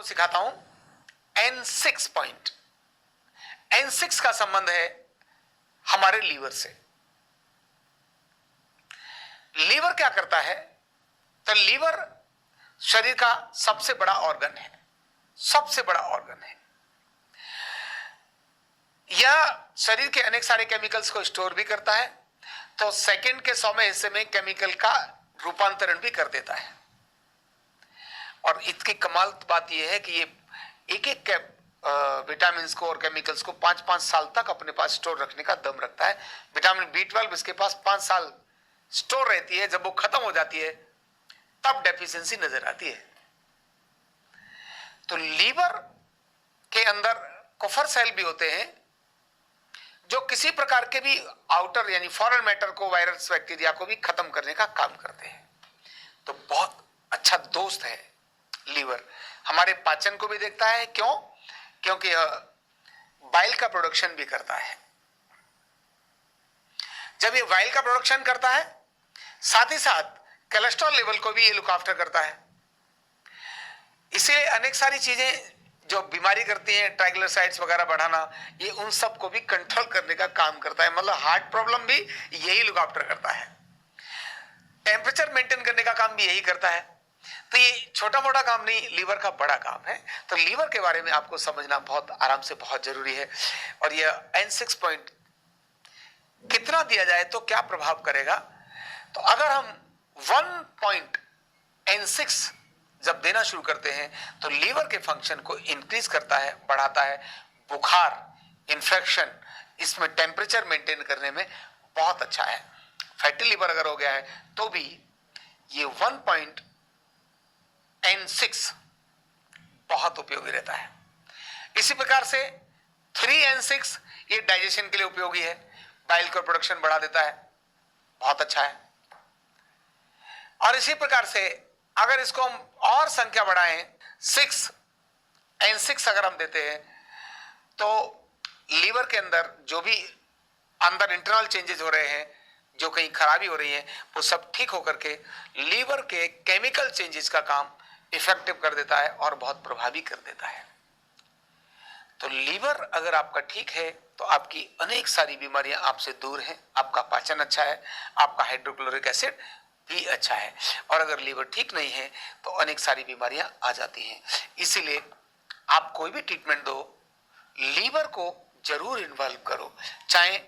सिखाता हूं N6 point. N6 का संबंध है हमारे लीवर से। लीवर क्या करता है? तो लीवर शरीर का सबसे बड़ा ऑर्गन है, सबसे बड़ा ऑर्गन है। यह शरीर के अनेक सारे केमिकल्स को स्टोर भी करता है, तो सेकंड के 100वें हिस्से में केमिकल का रूपांतरण भी कर देता है। और इसकी कमाल बात यह है कि ये एक एक विटामिन को और केमिकल्स को 5-5 साल तक अपने पास स्टोर रखने का दम रखता है। विटामिन B12 इसके पास 5 साल स्टोर रहती है। जब वो खत्म हो जाती है तब डेफिशिएंसी नजर आती है। तो लीवर के अंदर कुफर सेल भी होते हैं जो किसी प्रकार के भी आउटर यानी फॉरेन मैटर को, वायरस बैक्टीरिया को भी खत्म करने का काम करते हैं। तो बहुत अच्छा दोस्त है लीवर। हमारे पाचन को भी देखता है। क्यों? क्योंकि बाइल का प्रोडक्शन भी करता है। जब ये बाइल का प्रोडक्शन करता है, साथ ही साथ कोलेस्ट्रॉल लेवल को भी ये लुक आफ्टर करता है। इसीलिए अनेक सारी चीजें जो बीमारी करती हैं, ट्राइग्लिसराइड्स वगैरह बढ़ाना, ये उन सब को भी कंट्रोल करने का काम करता है। मतलब हार्ट प्रॉब्लम भी यही लुक आफ्टर करता है। टेम्परेचर मेंटेन करने का काम भी यही करता है। तो ये छोटा मोटा काम नहीं, लीवर का बड़ा काम है। तो लीवर के बारे में आपको समझना बहुत आराम से बहुत जरूरी है। और ये N6 पॉइंट कितना दिया जाए तो क्या प्रभाव करेगा? तो अगर हम 1 पॉइंट N6 जब देना शुरू करते हैं तो लीवर के फंक्शन को इंक्रीज करता है, बढ़ाता है। बुखार, इन्फेक्शन, इसमें टेम्परेचर मेंटेन करने में बहुत अच्छा है। फैटी लीवर अगर हो गया है तो भी ये 1 पॉइंट N6 बहुत उपयोगी रहता है। इसी प्रकार से 3N6 ये डाइजेशन के लिए उपयोगी है, बाइल का प्रोडक्शन बढ़ा देता है, बहुत अच्छा है। और इसी प्रकार से अगर इसको हम और संख्या बढ़ाएं, 6N6 अगर हम देते हैं तो लीवर के अंदर जो भी अंदर इंटरनल चेंजेस हो रहे हैं, जो कहीं खराबी हो रही है, वो सब ठीक होकर के लीवर के केमिकल चेंजेस का काम इफेक्टिव कर देता है और बहुत प्रभावी कर देता है। तो लीवर अगर आपका ठीक है तो आपकी अनेक सारी बीमारियां आपसे दूर हैं। आपका पाचन अच्छा है, आपका हाइड्रोक्लोरिक एसिड भी अच्छा है। और अगर लीवर ठीक नहीं है तो अनेक सारी बीमारियां आ जाती हैं। इसीलिए आप कोई भी ट्रीटमेंट दो, लीवर को जरूर इन्वॉल्व करो। चाहे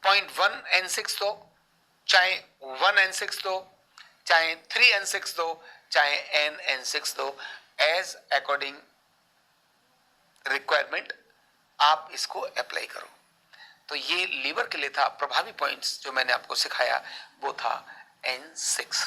0.1N6 दो, चाहे 1N6 दो, चाहे 3N6 दो, चाहे N6 दो, एज अकॉर्डिंग रिक्वायरमेंट आप इसको अप्लाई करो। तो ये लीवर के लिए था प्रभावी पॉइंट्स जो मैंने आपको सिखाया, वो था N6।